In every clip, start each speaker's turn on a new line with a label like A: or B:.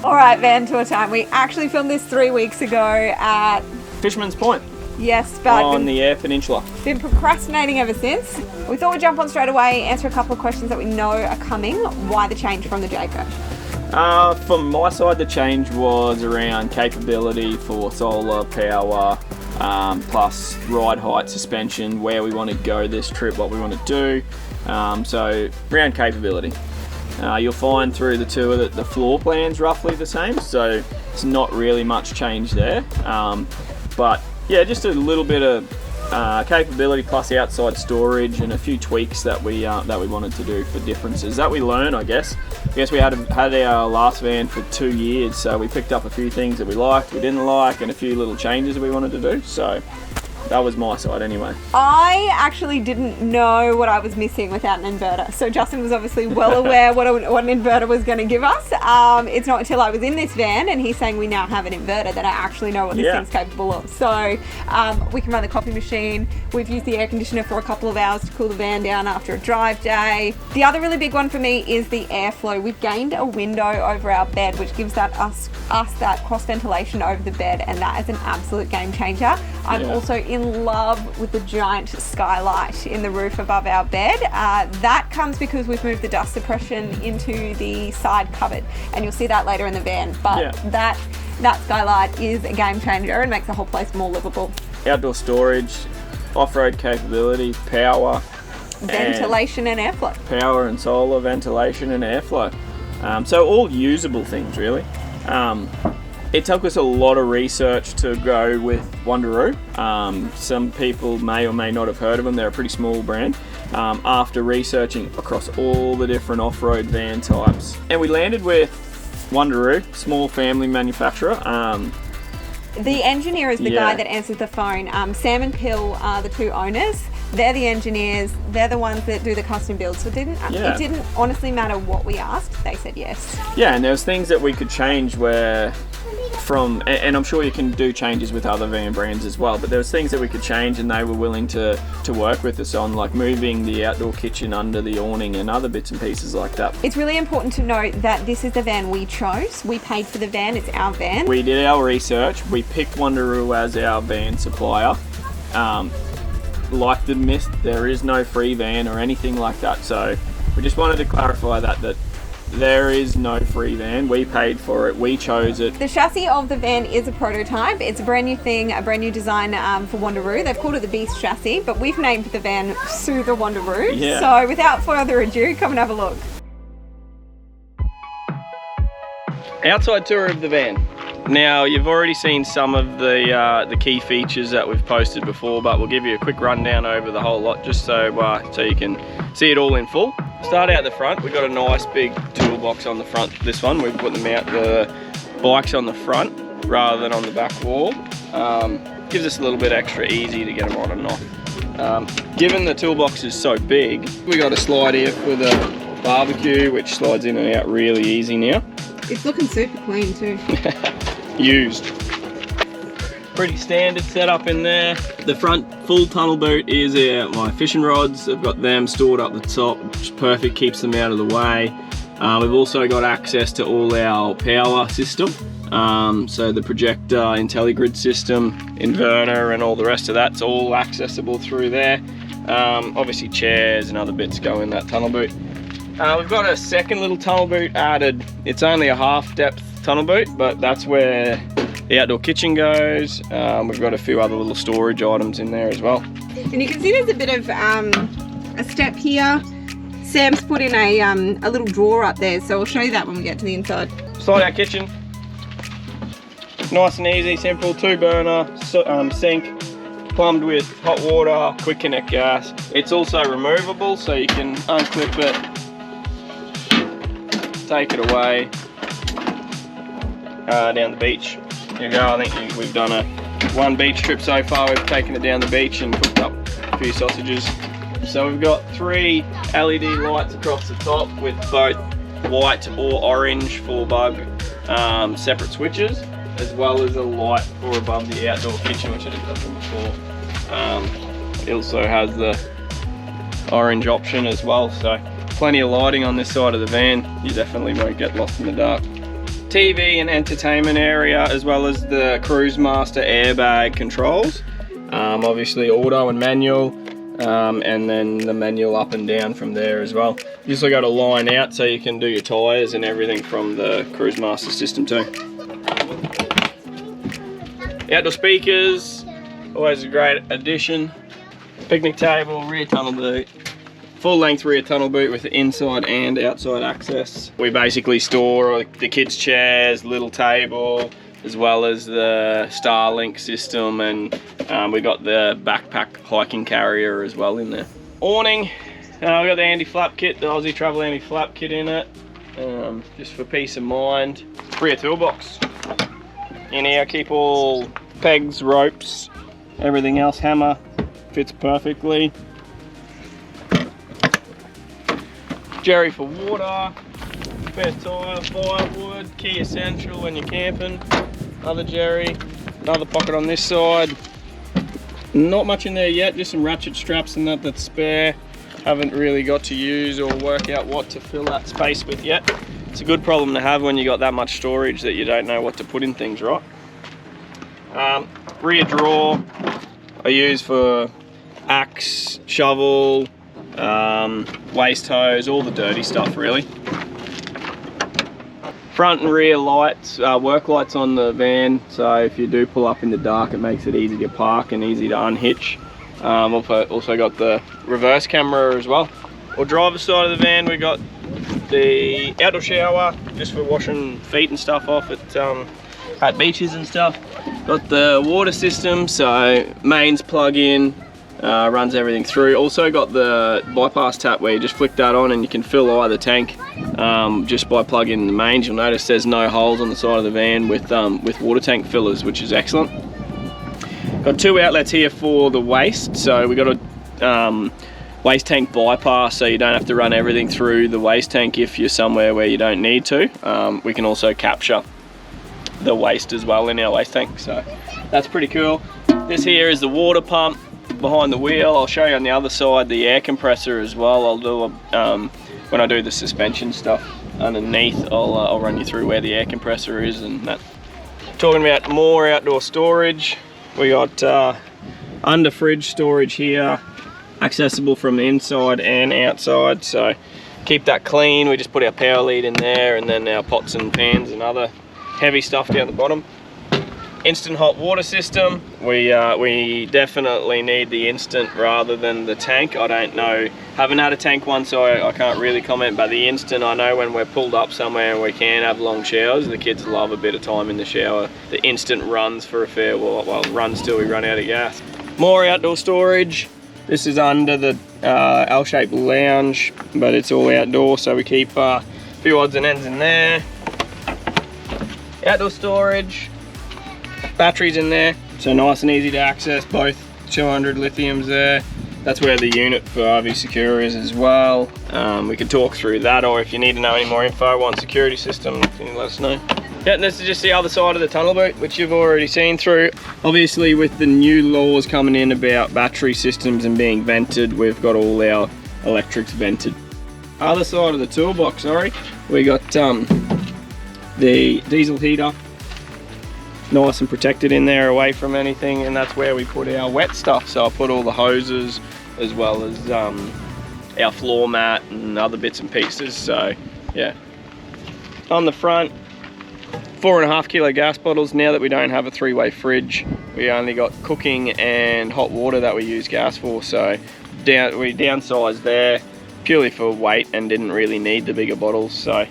A: All right, van tour time. We actually filmed this 3 weeks ago at
B: Fisherman's Point.
A: Yes, but
B: on the Eyre Peninsula.
A: Been procrastinating ever since. We thought we'd jump on straight away, answer a couple of questions that we know are coming. Why the change from the Jaco?
B: From my side, the change was around capability for solar power, plus ride height, suspension, where we want to go this trip, what we want to do. So around capability. You'll find through the tour that the floor plan's roughly the same, so it's not really much change there. But yeah, just a little bit of capability plus outside storage and a few tweaks that we wanted to do for differences that we learn, I guess. We had our last van for 2 years, so we picked up a few things that we liked, we didn't like, and a few little changes that we wanted to do. So that was my side anyway.
A: I actually didn't know what I was missing without an inverter. So Justin was obviously well aware what an inverter was going to give us. It's not until I was in this van and he's saying we now have an inverter that I actually know what this thing's capable of. So we can run the coffee machine. We've used the air conditioner for a couple of hours to cool the van down after a drive day. The other really big one for me is the airflow. We've gained a window over our bed, which gives us that cross ventilation over the bed, and that is an absolute game changer. I'm also in love with the giant skylight in the roof above our bed. That comes because we've moved the dust suppression into the side cupboard, and you'll see that later in the van. But that skylight is a game changer and makes the whole place more livable.
B: Outdoor storage, off-road capability, power,
A: ventilation and airflow.
B: Power and solar, ventilation and airflow. So all usable things really. It took us a lot of research to go with Wonder Roo. Some people may or may not have heard of them. They're a pretty small brand. After researching across all the different off-road van types, and we landed with Wonder Roo, small family manufacturer.
A: The engineer is the guy that answers the phone. Sam and Pill are the two owners. They're the engineers. They're the ones that do the custom build. So it didn't honestly matter what we asked. They said yes. Yeah,
B: and there was things that we could change where from, and I'm sure you can do changes with other van brands as well, but there was things that we could change and they were willing to work with us on, like moving the outdoor kitchen under the awning and other bits and pieces like that.
A: It's really important to note that this is the van we chose. We paid for the van, it's our van.
B: We did our research, we picked Wonder Roo as our van supplier. Like the mist, there is no free van or anything like that, so we just wanted to clarify that there is no free van. We paid for it, we chose it.
A: The chassis of the van is a prototype. It's a brand new thing, a brand new design for Wonder Roo. They've called it the Beast chassis, but we've named the van Soother Wonder Roo. So without further ado, come and have a look.
B: Outside tour of the van. Now, you've already seen some of the key features that we've posted before, but we'll give you a quick rundown over the whole lot just so you can see it all in full. Start out the front, we've got a nice big toolbox on the front. This one, we've put the bikes on the front rather than on the back wall. Gives us a little bit extra easy to get them on and off. Given the toolbox is so big, we got a slide here for the barbecue, which slides in and out really easy now.
A: It's looking super clean too.
B: Used. Pretty standard setup in there. The front full tunnel boot is my fishing rods. I've got them stored up the top, which is perfect, keeps them out of the way. We've also got access to all our power system. So the projector, IntelliGrid system, inverter and all the rest of that's all accessible through there. Obviously chairs and other bits go in that tunnel boot. We've got a second little tunnel boot added. It's only a half depth tunnel boot, but that's where the outdoor kitchen goes. We've got a few other little storage items in there as well.
A: And you can see there's a bit of a step here. Sam's put in a little drawer up there, so I'll show you that when we get to the inside.
B: Slide out kitchen. Nice and easy, simple, 2-burner sink, plumbed with hot water, quick connect gas. It's also removable, so you can unclip it, take it away, down the beach. There you go. I think we've done one beach trip so far. We've taken it down the beach and cooked up a few sausages. So we've got 3 LED lights across the top with both white or orange for bug separate switches, as well as a light for above the outdoor kitchen, which I didn't touch on before. It also has the orange option as well, so plenty of lighting on this side of the van. You definitely won't get lost in the dark. TV and entertainment area, as well as the Cruise Master airbag controls. Obviously auto and manual, and then the manual up and down from there as well. You also got a line out so you can do your tyres and everything from the Cruise Master system too. Outdoor speakers, always a great addition. Picnic table, rear tunnel boot. Full length rear tunnel boot with inside and outside access. We basically store the kids' chairs, little table, as well as the Starlink system, and we got the backpack hiking carrier as well in there. Awning, we got the anti-flap kit, the Aussie Travel anti-flap kit in it, just for peace of mind. Rear toolbox. In here, keep all pegs, ropes, everything else, hammer, fits perfectly. Jerry for water, spare tyre, firewood, key essential when you're camping. Another Jerry, another pocket on this side. Not much in there yet, just some ratchet straps and that's spare. Haven't really got to use or work out what to fill that space with yet. It's a good problem to have when you got that much storage that you don't know what to put in things, right? Rear drawer, I use for axe, shovel, waste hose, all the dirty stuff really. Front and rear lights, work lights on the van, so if you do pull up in the dark it makes it easy to park and easy to unhitch. Also got the reverse camera as well. Or driver's side of the van, we got the outdoor shower just for washing feet and stuff off at beaches and stuff. Got the water system, so mains plug in, runs everything through. Also got the bypass tap where you just flick that on and you can fill either tank just by plugging in the mains. You'll notice there's no holes on the side of the van with water tank fillers, which is excellent. Got two outlets here for the waste, so we got a waste tank bypass, so you don't have to run everything through the waste tank if you're somewhere where you don't need to. We can also capture the waste as well in our waste tank, so that's pretty cool. This here is the water pump behind the wheel. I'll show you on the other side the air compressor as well. I'll do when I do the suspension stuff underneath, I'll run you through where the air compressor is and that. Talking about more outdoor storage, we got under fridge storage here, accessible from the inside and outside, so keep that clean. We just put our power lead in there and then our pots and pans and other heavy stuff down the bottom. Instant hot water system. We definitely need the instant rather than the tank. I don't know, haven't had a tank one, so I can't really comment, but the instant, I know when we're pulled up somewhere and we can have long showers, the kids love a bit of time in the shower. The instant runs for a fair while, well, runs till we run out of gas. More outdoor storage. This is under the L-shaped lounge, but it's all outdoor, so we keep a few odds and ends in there. Outdoor storage, batteries in there, so nice and easy to access, both 200 lithiums there. That's where the unit for RV Secure is as well. We can talk through that, or if you need to know any more info on security system, can you let us know. Yeah, and this is just the other side of the tunnel boot, which you've already seen through. Obviously with the new laws coming in about battery systems and being vented, we've got all our electrics vented. Other side of the toolbox, sorry, we got the diesel heater, nice and protected in there away from anything, and that's where we put our wet stuff. So I put all the hoses as well as our floor mat and other bits and pieces, so yeah. On the front, 4.5 kilo gas bottles. Now that we don't have a 3-way fridge, we only got cooking and hot water that we use gas for, so we downsized there purely for weight and didn't really need the bigger bottles. So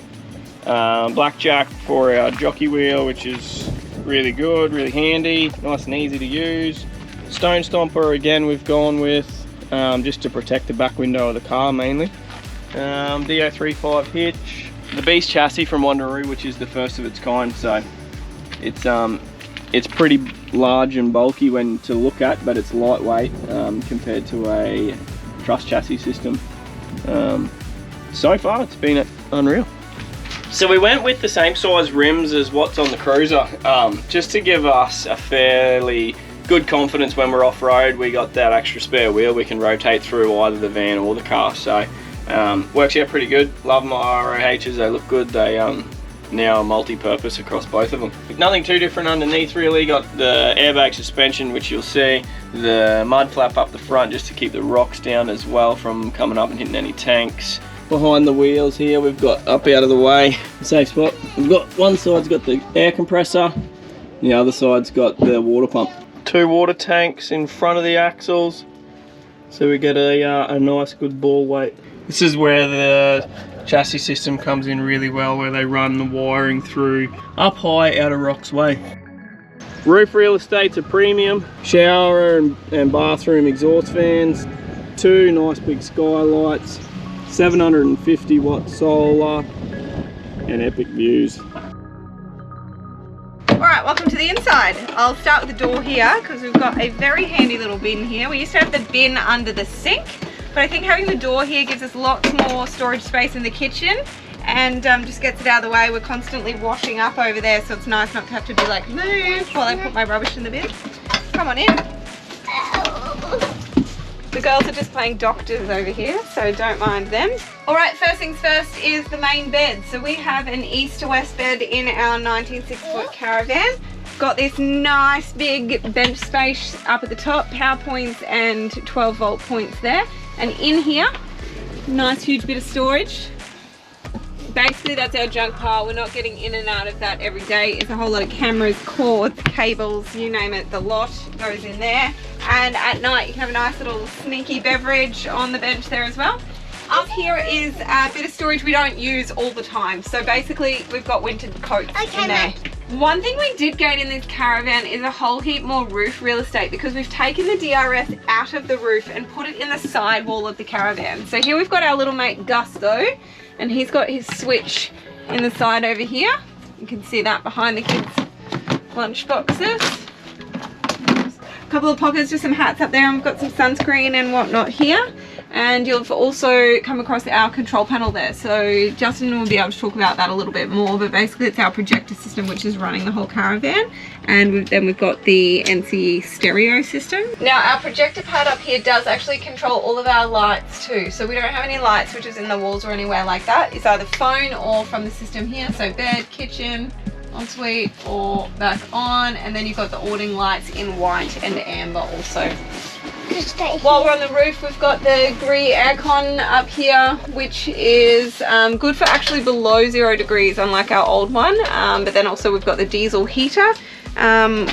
B: blackjack for our jockey wheel, which is really good, really handy, nice and easy to use. Stone stomper again we've gone with just to protect the back window of the car mainly. DO35 hitch, the Beast chassis from Wonder Roo, which is the first of its kind, so it's pretty large and bulky when to look at, but it's lightweight compared to a truss chassis system. So far it's been unreal. So we went with the same size rims as what's on the Cruiser, just to give us a fairly good confidence when we're off-road. We got that extra spare wheel we can rotate through either the van or the car, so works out pretty good. Love my ROHs, they look good, they
C: now multi-purpose across both of them. Nothing too different underneath really. Got the airbag suspension, which you'll see, the mud flap up the front just to keep the rocks down as well from coming up and hitting any tanks. Behind the wheels here we've got, up out of the way, safe spot, we've got one side's got the air compressor, the other side's got the water pump. 2 water tanks in front of the axles, so we get a nice good ball weight. This is where the chassis system comes in really well, where they run the wiring through up high out of Rock's way. Roof real estate's a premium. Shower and bathroom exhaust fans, 2 nice big skylights, 750 watt solar, and epic views.
A: Alright, welcome to the inside. I'll start with the door here because we've got a very handy little bin here. We used to have the bin under the sink, but I think having the door here gives us lots more storage space in the kitchen and just gets it out of the way. We're constantly washing up over there, so it's nice not to have to be like, move while I put my rubbish in the bin. Come on in. The girls are just playing doctors over here, so don't mind them. Alright, first things first is the main bed. So we have an east to west bed in our 19-6-foot Caravan. Got this nice big bench space up at the top, power points and 12 volt points there. And in here, nice huge bit of storage. Basically that's our junk pile. We're not getting in and out of that every day. It's a whole lot of cameras, cords, cables, you name it, the lot goes in there. And at night you can have a nice little sneaky beverage on the bench there as well. Up here is a bit of storage we don't use all the time. So basically we've got winter coats in there. One thing we did gain in this Caravan is a whole heap more roof real estate because we've taken the DRS out of the roof and put it in the side wall of the Caravan. So here we've got our little mate Gusto, and he's got his switch in the side over here. You can see that behind the kids' lunch boxes. A couple of pockets, just some hats up there, and we've got some sunscreen and whatnot here. And you'll also come across our control panel there. So Justin will be able to talk about that a little bit more, but basically it's our projector system which is running the whole Caravan. And then we've got the NCE stereo system. Now our projector pad up here does actually control all of our lights too. So we don't have any light switches in the walls or anywhere like that. It's either phone or from the system here. So bed, kitchen, ensuite or back on. And then you've got the awning lights in white and amber also. While we're on the roof, we've got the Gree aircon up here, which is good for actually below 0 degrees, unlike our old one. But then also we've got the diesel heater,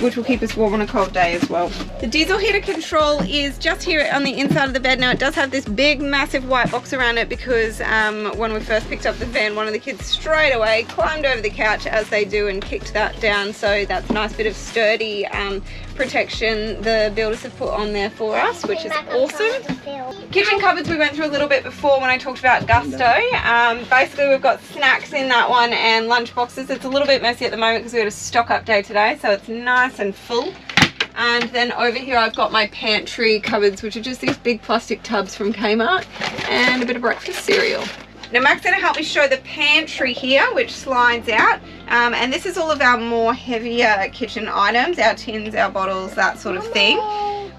A: which will keep us warm on a cold day as well. The diesel heater control is just here on the inside of the bed. Now it does have this big massive white box around it because when we first picked up the van, one of the kids straight away climbed over the couch as they do and kicked that down. So that's a nice bit of sturdy protection the builders have put on there for us, which is awesome. Kitchen cupboards we went through a little bit before when I talked about Gusto. Basically we've got snacks in that one and lunch boxes. It's a little bit messy at the moment because we had a stock up day today, so it's nice and full. And then over here I've got my pantry cupboards, which are just these big plastic tubs from Kmart, and a bit of breakfast cereal. Now Mac's going to help me show the pantry here, which slides out, and this is all of our more heavier kitchen items, our tins, our bottles, that sort of thing.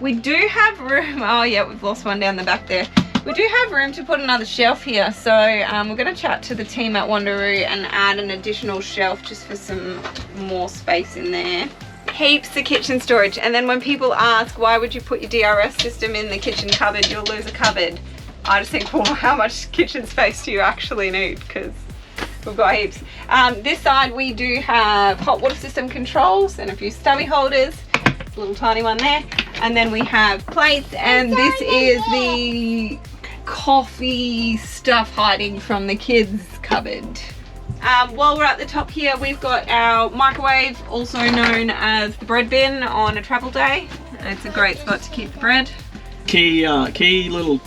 A: We do have room, oh yeah, we've lost one down the back there. We do have room to put another shelf here, so we're going to chat to the team at Wonder Roo and add an additional shelf just for some more space in there. Heaps of kitchen storage, and then when people ask why would you put your DRS system in the kitchen cupboard, you'll lose a cupboard. I just think, well, how much kitchen space do you actually need? Because we've got heaps. This side we do have hot water system controls and a few stubby holders. It's a little tiny one there. And then we have plates, and this is the coffee stuff hiding from the kids' cupboard. While we're at the top here, we've got our microwave, also known as the bread bin on a travel day. It's a great spot to keep the bread.
C: Key little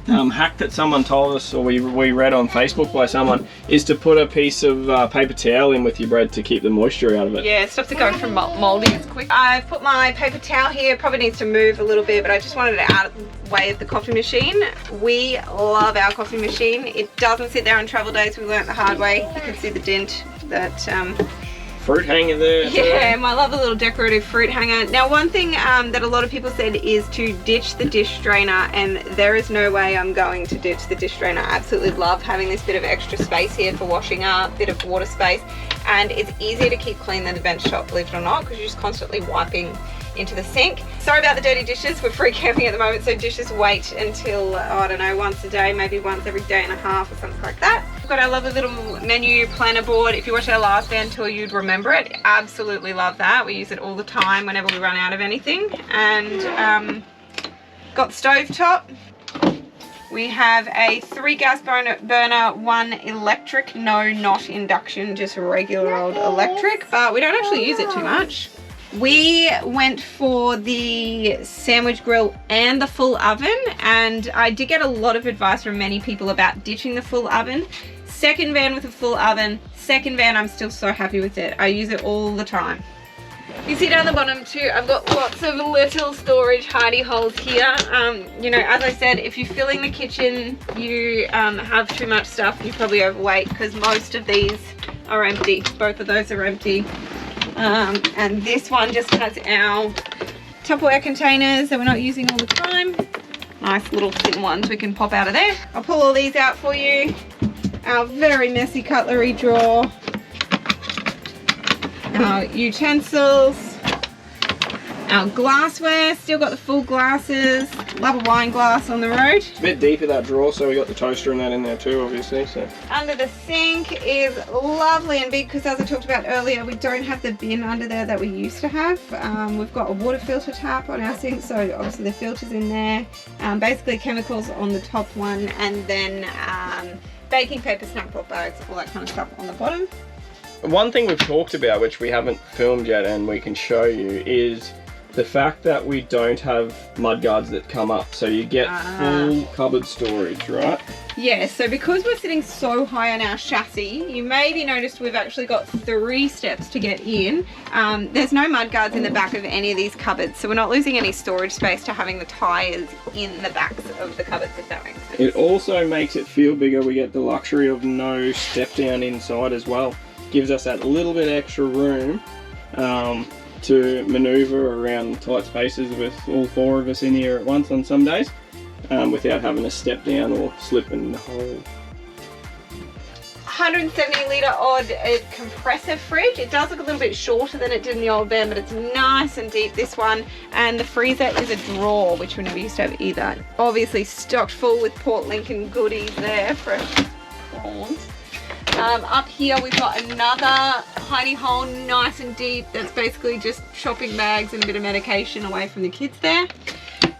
C: hack that someone told us, or we read on Facebook by someone, is to put a piece of paper towel in with your bread to keep the moisture out of it.
A: Yeah, it stops it going from moulding as quick. I've put my paper towel here, probably needs to move a little bit, but I just wanted it out of the way of the coffee machine. We love our coffee machine. It doesn't sit there on travel days. We learnt the hard way. You can see the dent that
C: fruit hanger there.
A: Yeah, my lovely little decorative fruit hanger. Now, one thing that a lot of people said is to ditch the dish drainer, and there is no way I'm going to ditch the dish drainer. I absolutely love having this bit of extra space here for washing up, bit of water space, and it's easier to keep clean than the bench top, believe it or not, because you're just constantly wiping into the sink. Sorry about the dirty dishes. We're free camping at the moment, so dishes wait until, I don't know, once a day, maybe once every day and a half or something like that. We've got our lovely little menu planner board. If you watched our last van tour, you'd remember it. Absolutely love that. We use it all the time whenever we run out of anything. And got the stove top. We have a 3 gas burner, 1 electric, no, not induction, just regular old electric, but we don't actually use it too much. We went for the sandwich grill and the full oven, and I did get a lot of advice from many people about ditching the full oven. Second van with a full oven, second van, I'm still so happy with it. I use it all the time. You see down the bottom too, I've got lots of little storage hidey holes here. You know, as I said, if you're filling the kitchen, you have too much stuff, you're probably overweight, because most of these are empty. Both of those are empty. And this one just has our Tupperware containers that we're not using all the time. Nice little thin ones we can pop out of there. I'll pull all these out for you. Our very messy cutlery drawer. Our utensils. Our glassware, still got the full glasses. Love a wine glass on the road.
C: It's a bit deeper, that drawer, so we got the toaster and that in there too, obviously. So
A: under the sink is lovely and big, because as I talked about earlier, we don't have the bin under there that we used to have. We've got a water filter tap on our sink, so obviously the filter's in there. Basically chemicals on the top one, and then baking paper, snack pop bags, all that kind of stuff on the bottom.
C: one thing we've talked about, which we haven't filmed yet and we can show you, is the fact that we don't have mudguards that come up, so you get full cupboard storage, right?
A: Yeah, so because we're sitting so high on our chassis, you maybe noticed we've actually got 3 steps to get in. There's no mudguards in the back of any of these cupboards, so we're not losing any storage space to having the tyres in the backs of the cupboards, if that makes sense.
C: It also makes it feel bigger. We get the luxury of no step down inside as well. Gives us that little bit extra room to manoeuvre around tight spaces with all 4 of us in here at once on some days, without having to step down or slip in the hole.
A: 170 litre odd compressor fridge. It does look a little bit shorter than it did in the old van, but it's nice and deep, this one. And the freezer is a drawer, which we never used to have either. Obviously stocked full with Port Lincoln goodies there, fresh prawns. Up here we've got another hidey hole, nice and deep, that's basically just shopping bags and a bit of medication away from the kids there.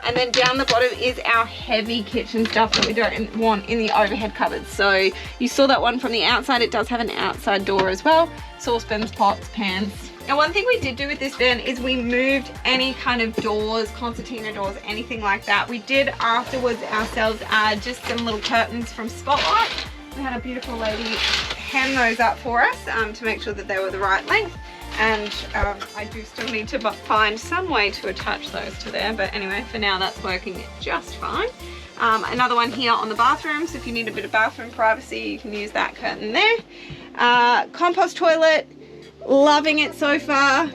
A: And then down the bottom is our heavy kitchen stuff that we don't want in the overhead cupboards. So you saw that one from the outside, it does have an outside door as well. Saucepans, pots, pans. Now one thing we did do with this van is we moved any kind of doors, concertina doors, anything like that. We did afterwards ourselves add just some little curtains from Spotlight. We had a beautiful lady hem those up for us to make sure that they were the right length. And I do still need to find some way to attach those to there, but anyway, for now that's working just fine. Another one here on the bathroom, so if you need a bit of bathroom privacy, you can use that curtain there. Compost toilet, loving it so far.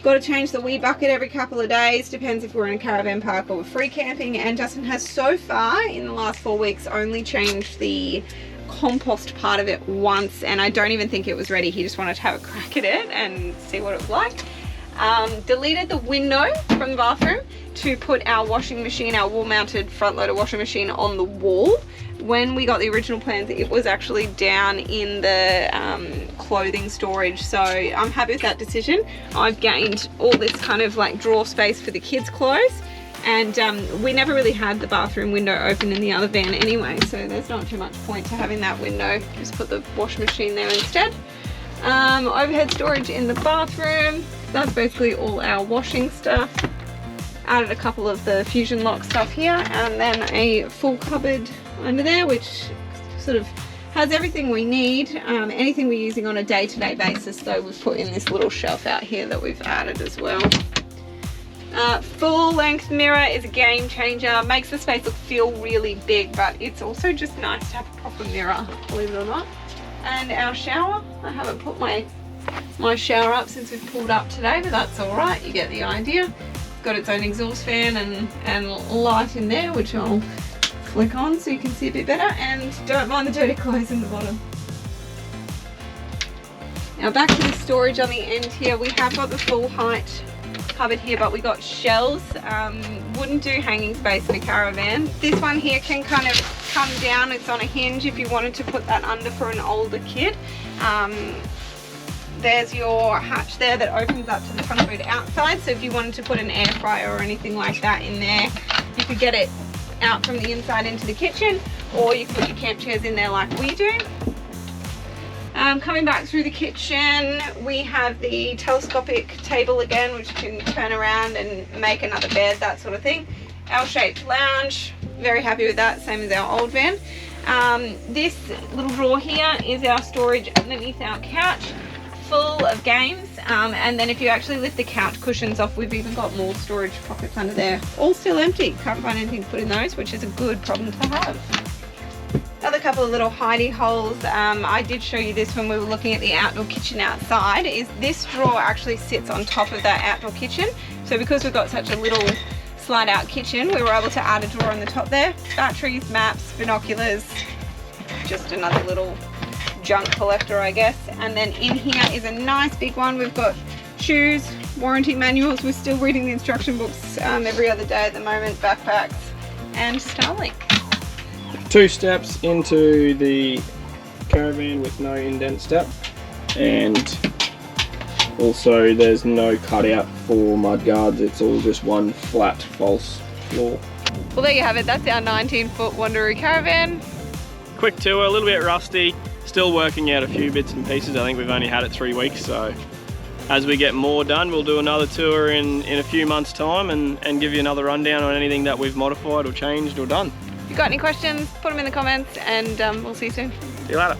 A: Got to change the wee bucket every couple of days, depends if we're in a caravan park or we're free camping, and Justin has so far in the last 4 weeks only changed the compost part of it once, and I don't even think it was ready. He just wanted to have a crack at it and see what it was like. Deleted the window from the bathroom to put our washing machine, our wall mounted front loader washing machine, on the wall. When we got the original plans, it was actually down in the clothing storage, so I'm happy with that decision. I've gained all this kind of like drawer space for the kids' clothes, and we never really had the bathroom window open in the other van anyway, so there's not too much point to having that window. Just put the washing machine there instead. Overhead storage in the bathroom. That's basically all our washing stuff. Added a couple of the Fusion Lock stuff here, and then a full cupboard under there, which sort of has everything we need. Anything we're using on a day-to-day basis, though, we've put in this little shelf out here that we've added as well. Full length mirror is a game changer. Makes the space look feel really big, but it's also just nice to have a proper mirror, believe it or not. And our shower, I haven't put my my shower up since we've pulled up today, but that's all right. You get the idea. It's got its own exhaust fan and light in there, which I'll flick on so you can see a bit better. And don't mind the dirty clothes in the bottom. Now back to the storage on the end here. We have got the full height cupboard here, but we got shelves. Wouldn't do hanging space in a caravan. This one here can kind of come down. It's on a hinge if you wanted to put that under for an older kid. There's your hatch there that opens up to the concrete outside, so if you wanted to put an air fryer or anything like that in there, you could get it out from the inside into the kitchen, or you can put your camp chairs in there like we do. Coming back through the kitchen, we have the telescopic table again, which you can turn around and make another bed, that sort of thing. L-shaped lounge, very happy with that, same as our old van. This little drawer here is our storage underneath our couch, full of games, and then if you actually lift the couch cushions off, we've even got more storage pockets under there, all still empty. Can't find anything to put in those, which is a good problem to have. Another couple of little hidey holes. I did show you this when we were looking at the outdoor kitchen outside, is this drawer actually sits on top of that outdoor kitchen. So because we've got such a little slide out kitchen, we were able to add a drawer on the top there. Batteries, maps, binoculars, just another little junk collector, I guess. And then in here is a nice big one. We've got shoes, warranty manuals. We're still reading the instruction books every other day at the moment, backpacks, and Starlink.
B: 2 steps into the caravan with no indent step, and also there's no cutout for mud guards. It's all just one flat false floor.
A: Well, there you have it. That's our 19-foot Wonder Roo caravan.
C: Quick tour, a little bit rusty, still working out a few bits and pieces. I think we've only had it 3 weeks, so as we get more done, we'll do another tour in a few months' time and give you another rundown on anything that we've modified or changed or done.
A: If you've got any questions, put them in the comments, and we'll see you soon.
C: See you later.